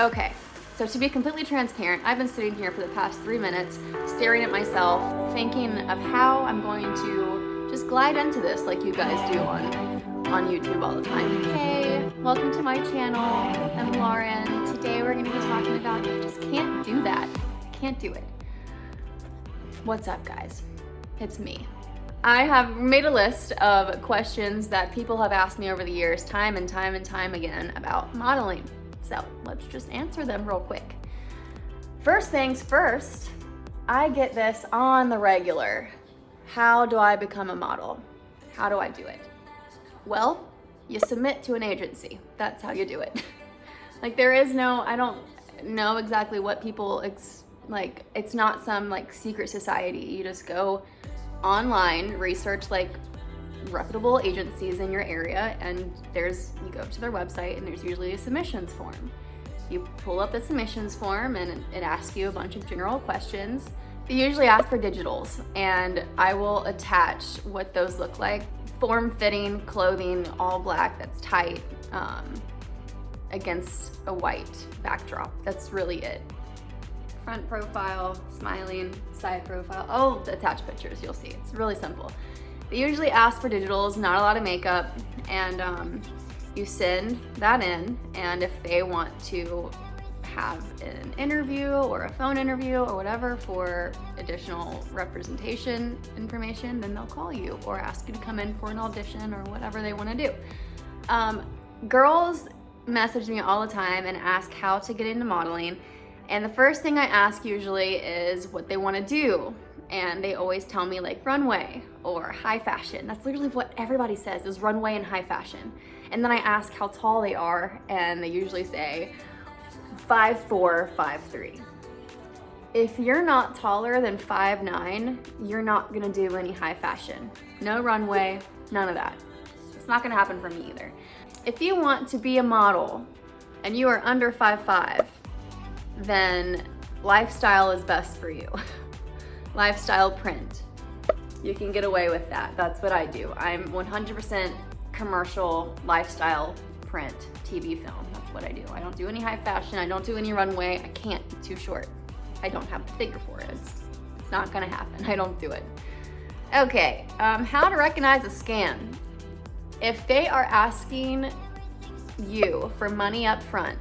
Okay, so to be completely transparent, I've been sitting here for the past 3 minutes, staring at myself, thinking of how I'm going to just glide into this like you guys do on YouTube all the time. Hey, welcome to my channel. I'm Lauren. Today we're going to be talking about I just can't do that. Can't do it. What's up, guys? It's me. I have made a list of questions that people have asked me over the years, time and time and time again, about modeling. So let's just answer them real quick. First things first, I get this on the regular. How do I become a model? How do I do it? Well, you submit to an agency. That's how you do it. Like there is no, I don't know exactly what people, like it's not some like secret society. You just go online, research like reputable agencies in your area, and you go to their website and there's usually a submissions form. You pull up the submissions form and it asks you a bunch of general questions. They usually ask for digitals, and I will attach what those look like. Form-fitting clothing, all black, that's tight, against a white backdrop. That's really it. Front profile, smiling, side profile. I'll attach pictures, you'll see. It's really simple. They usually ask for digitals, not a lot of makeup, and you send that in, and if they want to have an interview or a phone interview or whatever for additional representation information, then they'll call you or ask you to come in for an audition or whatever they want to do. Girls message me all the time and ask how to get into modeling, and the first thing I ask usually is what they want to do. And they always tell me like runway or high fashion. That's literally what everybody says is runway and high fashion. And then I ask how tall they are, and they usually say 5'4", 5'3". If you're not taller than 5'9", you're not gonna do any high fashion. No runway, none of that. It's not gonna happen for me either. If you want to be a model and you are under 5'5", then lifestyle is best for you. Lifestyle print. You can get away with that. That's what I do. I'm 100% commercial lifestyle print TV film. That's what I do. I don't do any high fashion. I don't do any runway. I can't. It's too short. I don't have the figure for it. It's not gonna happen. I don't do it. Okay, how to recognize a scam. If they are asking you for money up front,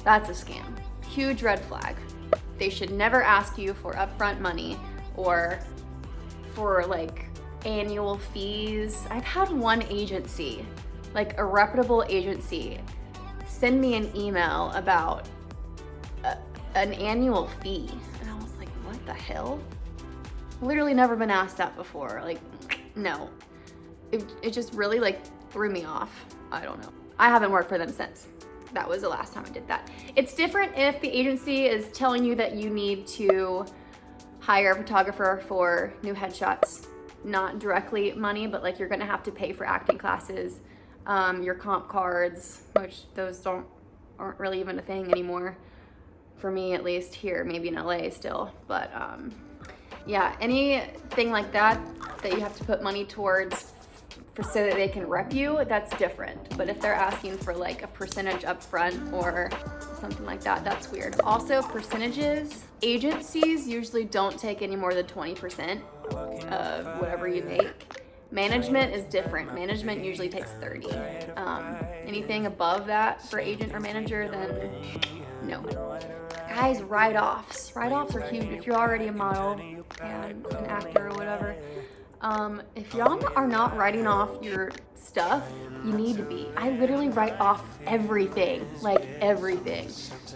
that's a scam. Huge red flag. They should never ask you for upfront money or for like annual fees. I've had one agency, like a reputable agency, send me an email about an annual fee. And I was like, what the hell? Literally never been asked that before. Like, no. It just really like threw me off. I don't know. I haven't worked for them since. That was the last time I did that. It's different if the agency is telling you that you need to hire a photographer for new headshots, not directly money, but like you're gonna have to pay for acting classes, your comp cards, which those aren't really even a thing anymore, for me at least here, maybe in LA still, but yeah, anything like that you have to put money towards so that they can rep you, that's different. But if they're asking for like a percentage up front or something like that, that's weird. Also, percentages, agencies usually don't take any more than 20% of whatever you make. Management is different. Management usually takes 30. Anything above that for agent or manager, then no. Guys, write-offs. Write-offs are huge. If you're already a model and an actor or whatever, if y'all are not writing off your stuff, you need to be. I literally write off everything, like everything,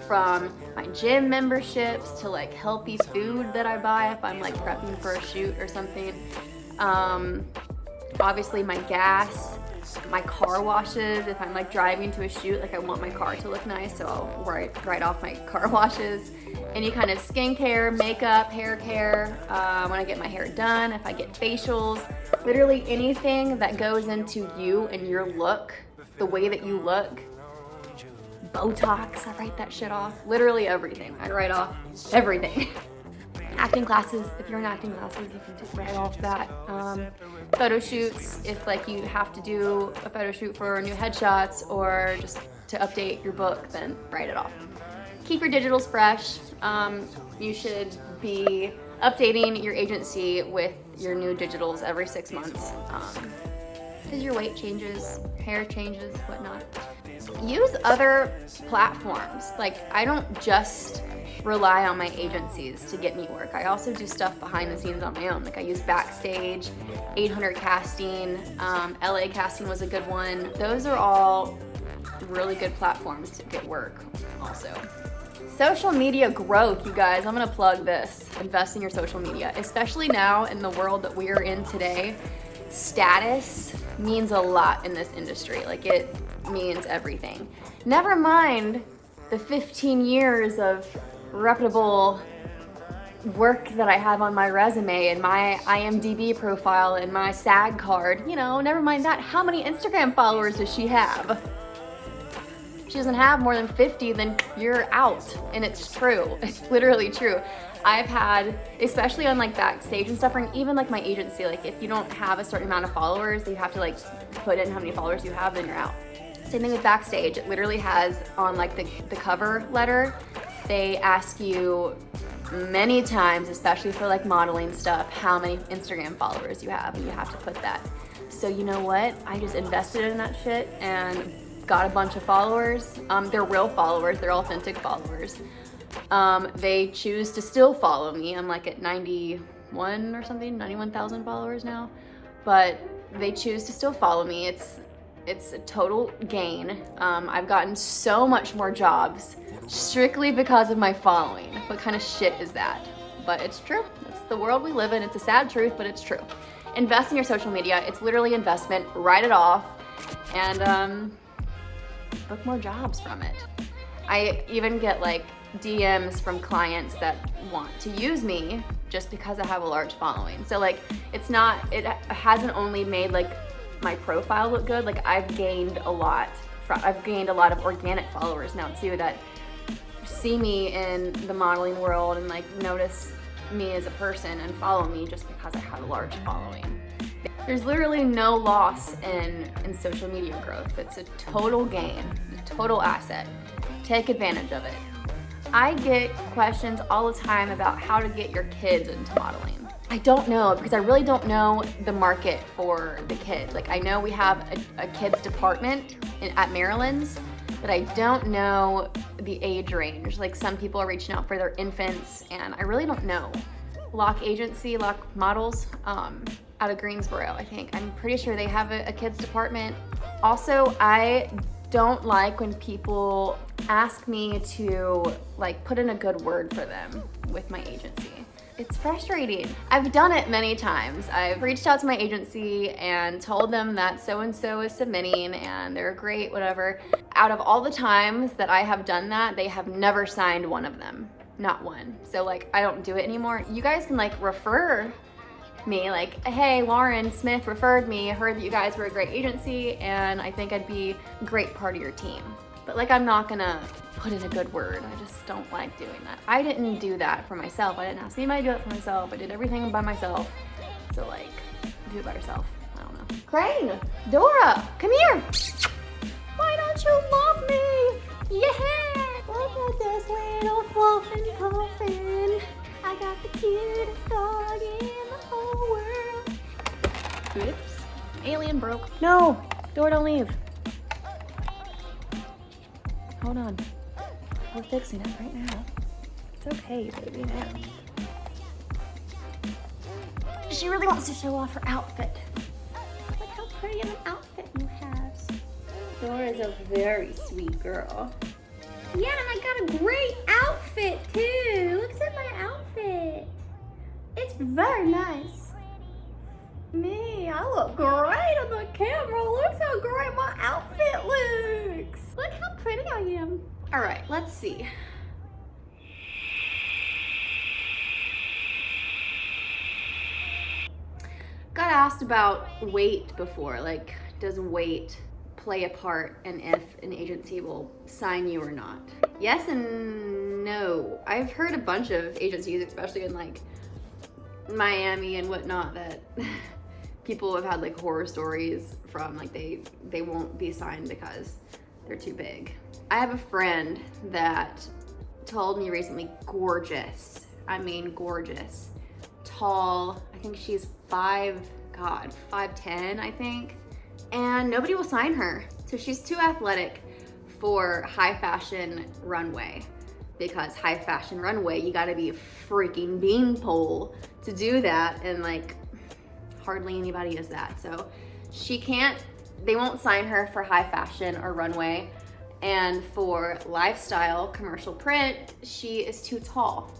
from my gym memberships to like healthy food that I buy if I'm like prepping for a shoot or something. Obviously my gas, my car washes, if I'm like driving to a shoot, like I want my car to look nice, so I'll write off my car washes. Any kind of skincare, makeup, hair care, when I get my hair done, if I get facials, literally anything that goes into you and your look, the way that you look. Botox, I write that shit off. Literally everything, I write off everything. Acting classes, if you're in acting classes, you can just write off that. Photo shoots, if like you have to do a photo shoot for new headshots or just to update your book, then write it off. Keep your digitals fresh. You should be updating your agency with your new digitals every 6 months. Because your weight changes, hair changes, whatnot. Use other platforms. Like, I don't just rely on my agencies to get me work. I also do stuff behind the scenes on my own. Like, I use Backstage, 800 Casting, LA Casting was a good one. Those are all really good platforms to get work also. Social media growth, you guys. I'm gonna plug this. Invest in your social media, especially now in the world that we are in today. Status means a lot in this industry. Like, it means everything. Never mind the 15 years of reputable work that I have on my resume and my IMDb profile and my SAG card. You know, never mind that. How many Instagram followers does she have? If she doesn't have more than 50, then you're out. And it's true. It's literally true. I've had, especially on like Backstage and stuff, or even like my agency, like if you don't have a certain amount of followers, you have to like put in how many followers you have, then you're out. Same thing with Backstage. It literally has on like the cover letter, they ask you many times, especially for like modeling stuff, how many Instagram followers you have, and you have to put that. So you know what? I just invested in that shit and got a bunch of followers. They're real followers, they're authentic followers. They choose to still follow me. I'm like at 91 or something, 91,000 followers now, but they choose to still follow me. It's a total gain. I've gotten so much more jobs strictly because of my following. What kind of shit is that? But it's true. It's the world we live in. It's a sad truth, but it's true. Invest in your social media. It's literally investment. Write it off and book more jobs from it. I even get like DMs from clients that want to use me just because I have a large following. So like, it hasn't only made like my profile look good. Like, I've gained a lot of organic followers now too that see me in the modeling world and like notice me as a person and follow me just because I have a large following. There's literally no loss in social media growth. It's a total gain, a total asset. Take advantage of it. I get questions all the time about how to get your kids into modeling. I don't know, because I really don't know the market for the kids. Like, I know we have a kids department at Maryland's, but I don't know the age range. Like, some people are reaching out for their infants, and I really don't know. Lock Models, out of Greensboro, I think. I'm pretty sure they have a kids department. Also, I don't like when people ask me to like put in a good word for them with my agency. It's frustrating. I've done it many times. I've reached out to my agency and told them that so-and-so is submitting and they're great, whatever. Out of all the times that I have done that, they have never signed one of them. Not one. So like, I don't do it anymore. You guys can like refer me, like, hey, Lauren Smith referred me, I heard that you guys were a great agency and I think I'd be a great part of your team. But like, I'm not gonna put in a good word. I just don't like doing that. I didn't do that for myself. I didn't ask anybody to do it for myself. I did everything by myself. So like, do it by yourself. I don't know. Crane, Dora, come here. Why don't you love me? Yeah. Look at this little fluffin' puffin'. I got the cutest dog in the whole world. Oops. Alien broke. No, Dora, don't leave. Hold on. We're fixing it right now. It's okay, baby. She really wants to show off her outfit. Look how pretty of an outfit you have. Dora's a very sweet girl. Yeah, and I got a great outfit too. Look at my outfit. It's very nice. Me, I look great on the camera. Look how great my outfit looks. Look how pretty I am. All right, let's see. Got asked about weight before, like, does weight play a part in if an agency will sign you or not? Yes and no. I've heard a bunch of agencies, especially in like Miami and whatnot, that people have had like horror stories from, like they won't be signed because they're too big. I have a friend that told me recently, gorgeous. I mean, gorgeous. Tall, I think she's 5'10", I think. And nobody will sign her. So she's too athletic for high fashion runway, because high fashion runway, you gotta be a freaking beanpole to do that, and like hardly anybody is that. So they won't sign her for high fashion or runway. And for lifestyle commercial print, she is too tall.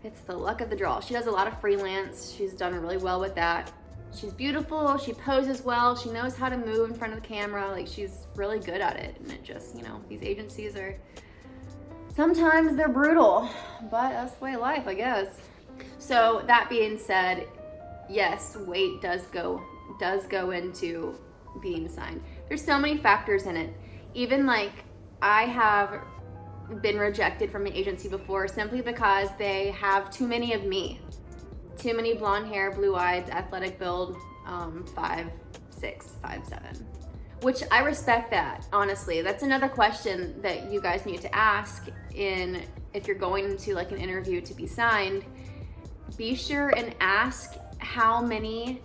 It's the luck of the draw. She does a lot of freelance. She's done really well with that. She's beautiful, she poses well, she knows how to move in front of the camera, like she's really good at it. And it just, these agencies sometimes they're brutal, but that's the way of life, I guess. So that being said, yes, weight does go into being signed. There's so many factors in it. Even like I have been rejected from an agency before simply because they have too many of me. Too many blonde hair, blue eyes, athletic build, 5'6", 5'7", which I respect that, honestly. That's another question that you guys need to ask if you're going into like an interview to be signed. Be sure and ask how many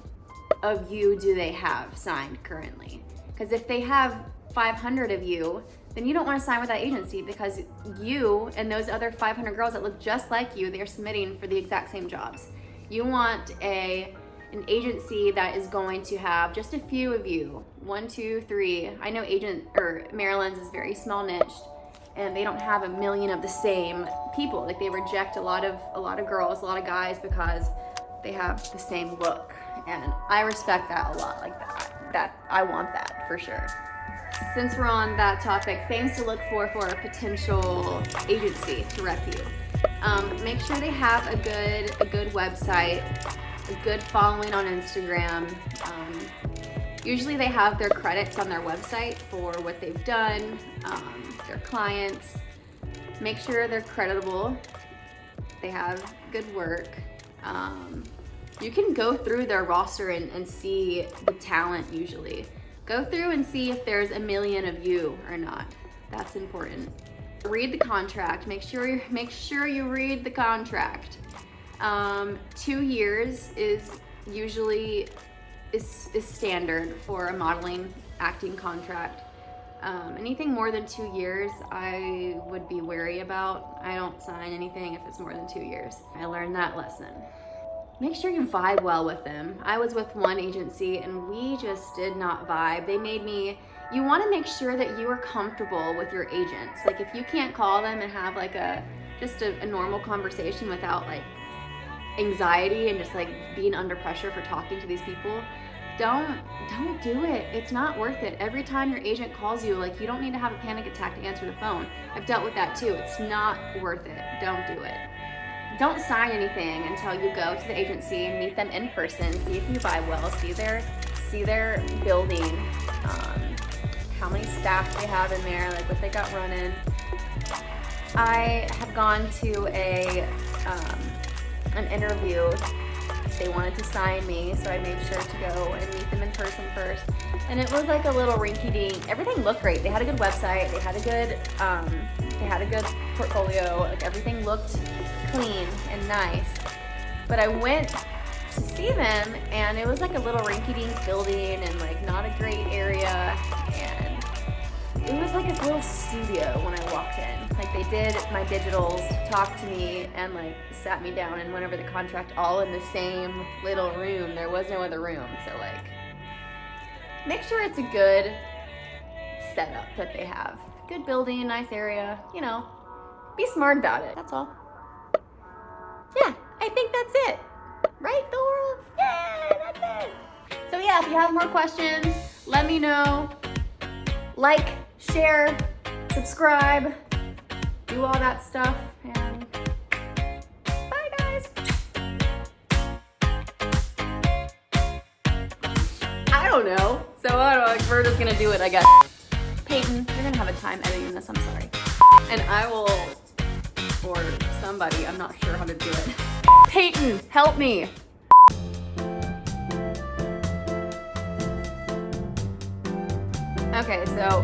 of you do they have signed currently. Because if they have 500 of you, then you don't want to sign with that agency, because you and those other 500 girls that look just like you, they're submitting for the exact same jobs. You want an agency that is going to have just a few of you, 1, 2, 3. I know Maryland's is very small niched, and they don't have a million of the same people. Like they reject a lot of girls, a lot of guys, because they have the same look, and I respect that a lot. Like that I want that for sure. Since we're on that topic, things to look for a potential agency to rep you. Make sure they have a good website, a good following on Instagram. Usually they have their credits on their website for what they've done, their clients. Make sure they're creditable. They have good work. You can go through their roster and see the talent usually. Go through and see if there's a million of you or not. That's important. Read the contract. Make sure you read the contract. 2 years is usually standard for a modeling acting contract. Anything more than 2 years, I would be wary about. I don't sign anything if it's more than 2 years. I learned that lesson. Make sure you vibe well with them. I was with one agency and we just did not vibe. You want to make sure that you are comfortable with your agents. Like if you can't call them and have like a normal conversation without like anxiety and just like being under pressure for talking to these people, don't do it. It's not worth it. Every time your agent calls you, like you don't need to have a panic attack to answer the phone. I've dealt with that too. It's not worth it. Don't do it. Don't sign anything until you go to the agency and meet them in person, see if you vibe well, see their building, how many staff they have in there, like what they got running. I have gone to an interview. They wanted to sign me, so I made sure to go and meet them in person first. And it was like a little rinky-dink. Everything looked great. They had a good website. They had a good portfolio. Like everything looked clean and nice. But I went to see them, and it was like a little rinky-dink building and like not a great area. And it was like this little studio when I walked in. Like they did my digitals, talked to me, and like sat me down and went over the contract all in the same little room. There was no other room. So like, make sure it's a good setup that they have. Good building, nice area, be smart about it. That's all. Yeah, I think that's it. Right, Thor? Yeah, that's it. So yeah, if you have more questions, let me know. Like, share, subscribe, do all that stuff, and bye guys. I don't know. So I don't know, like we're just gonna do it, I guess. Peyton, you're gonna have a time editing this, I'm sorry. And I will, or somebody, I'm not sure how to do it. Peyton, help me. Okay, so